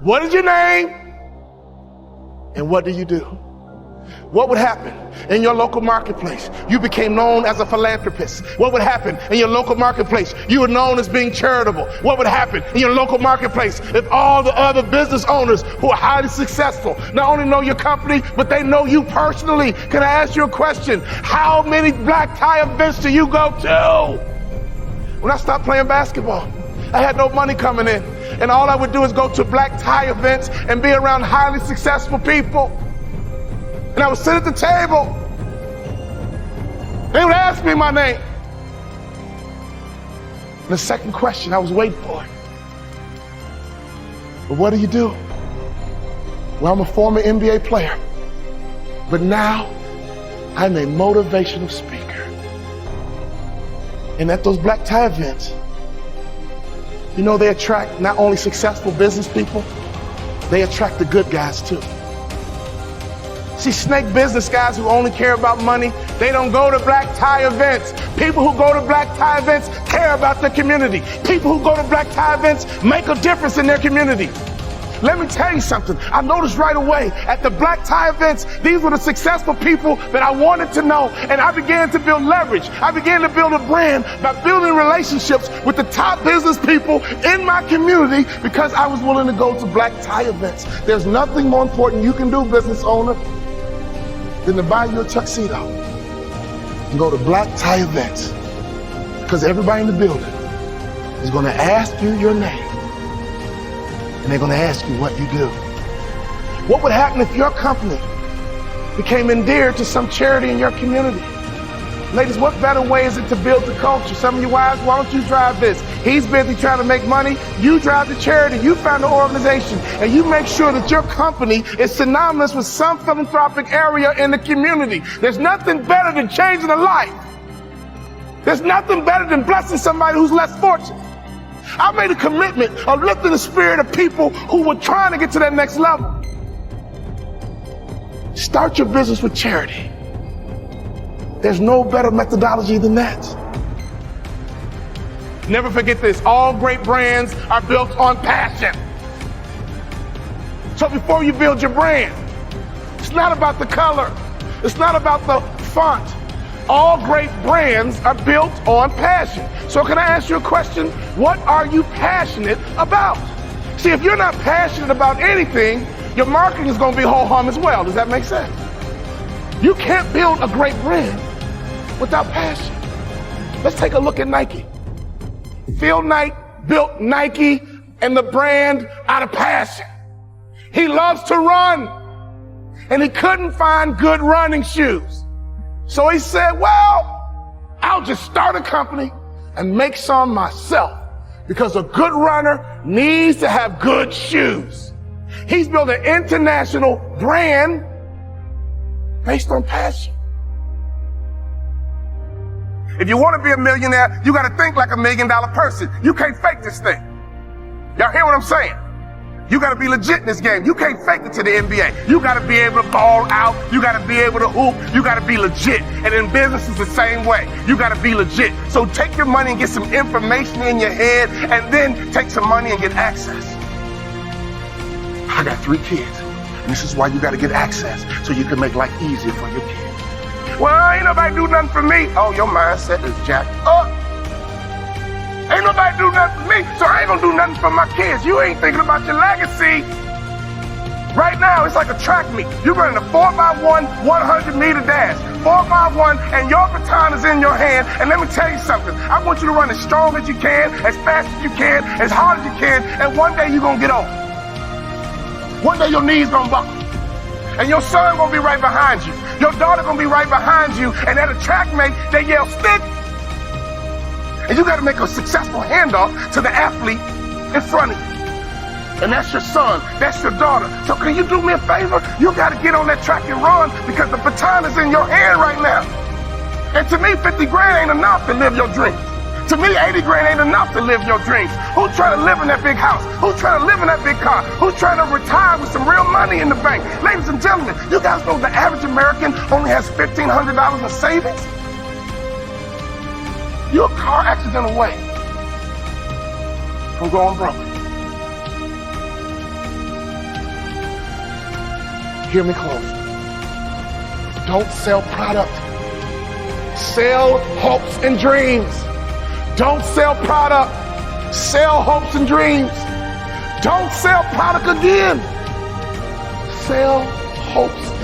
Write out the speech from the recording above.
What is your name? And what do you do? What would happen in your local marketplace? You became known as a philanthropist. What would happen in your local marketplace? You were known as being charitable. What would happen in your local marketplace if all the other business owners who are highly successful not only know your company, but they know you personally? Can I ask you a question? How many black tie events do you go to? When I stopped playing basketball, I had no money coming in, and all I would do is go to black tie events and be around highly successful people. And I would sit at the table. They would ask me my name. And the second question, I was waiting for it. But what do you do? Well, I'm a former NBA player, but now I'm a motivational speaker. And at those black tie events, you know, they attract not only successful business people, they attract the good guys too. See, snake business guys who only care about money, they don't go to black tie events. People who go to black tie events care about their community. People who go to black tie events make a difference in their community. Let me tell you something. I noticed right away at the black tie events, these were the successful people that I wanted to know. And I began to build leverage. I began to build a brand by building relationships with the top business people in my community because I was willing to go to black tie events. There's nothing more important you can do, business owner, than to buy you a tuxedo and go to black tie events, because everybody in the building is going to ask you your name and they're going to ask you what you do. What would happen if your company became endeared to some charity in your community? Ladies, what better way is it to build the culture? Some of you wives, why don't you drive this? He's busy trying to make money. You drive the charity. You found an organization, and you make sure that your company is synonymous with some philanthropic area in the community. There's nothing better than changing a life. There's nothing better than blessing somebody who's less fortunate. I made a commitment of lifting the spirit of people who were trying to get to that next level. Start your business with charity. There's no better methodology than that. Never forget this. All great brands are built on passion. So before you build your brand, it's not about the color. It's not about the font. All great brands are built on passion. So can I ask you a question? What are you passionate about? See, if you're not passionate about anything, your marketing is going to be ho-hum as well. Does that make sense? You can't build a great brand without passion. Let's take a look at Nike. Phil Knight built Nike and the brand out of passion. He loves to run, and he couldn't find good running shoes. So he said, well, I'll just start a company and make some myself, because a good runner needs to have good shoes. He's built an international brand based on passion. If you want to be a millionaire, you got to think like $1 million person. You can't fake this thing. Y'all hear what I'm saying? You got to be legit in this game. You can't fake it to the NBA. You got to be able to ball out. You got to be able to hoop. You got to be legit. And in business, it's the same way. You got to be legit. So take your money and get some information in your head, and then take some money and get access. I got 3 kids. And this is why you got to get access, so you can make life easier for your kids. Well, ain't nobody do nothing for me. Oh, your mindset is jacked up. Ain't nobody do nothing for me, so I ain't gonna do nothing for my kids. You ain't thinking about your legacy. Right now, it's like a track meet. You're running a 4x1 100-meter dash. 4x1, and your baton is in your hand. And let me tell you something. I want you to run as strong as you can, as fast as you can, as hard as you can, and one day you're gonna get old. One day your knees gonna buckle. And your son gonna be right behind you. Your daughter gonna be right behind you. And at a track meet, they yell, stick. And you gotta make a successful handoff to the athlete in front of you. And that's your son, that's your daughter. So can you do me a favor? You gotta get on that track and run, because the baton is in your hand right now. And to me, 50 grand ain't enough to live your dreams. To me, 80 grand ain't enough to live your dreams. Who's trying to live in that big house? Who's trying to live in that big car? Who's trying to retire with some real money in the bank? Ladies and gentlemen, you guys know the average American only has $1,500 in savings? You're a car accident away from going broke. Hear me close. Don't sell product. Sell hopes and dreams. Don't sell product. Sell hopes and dreams. Don't sell product again. Sell hopes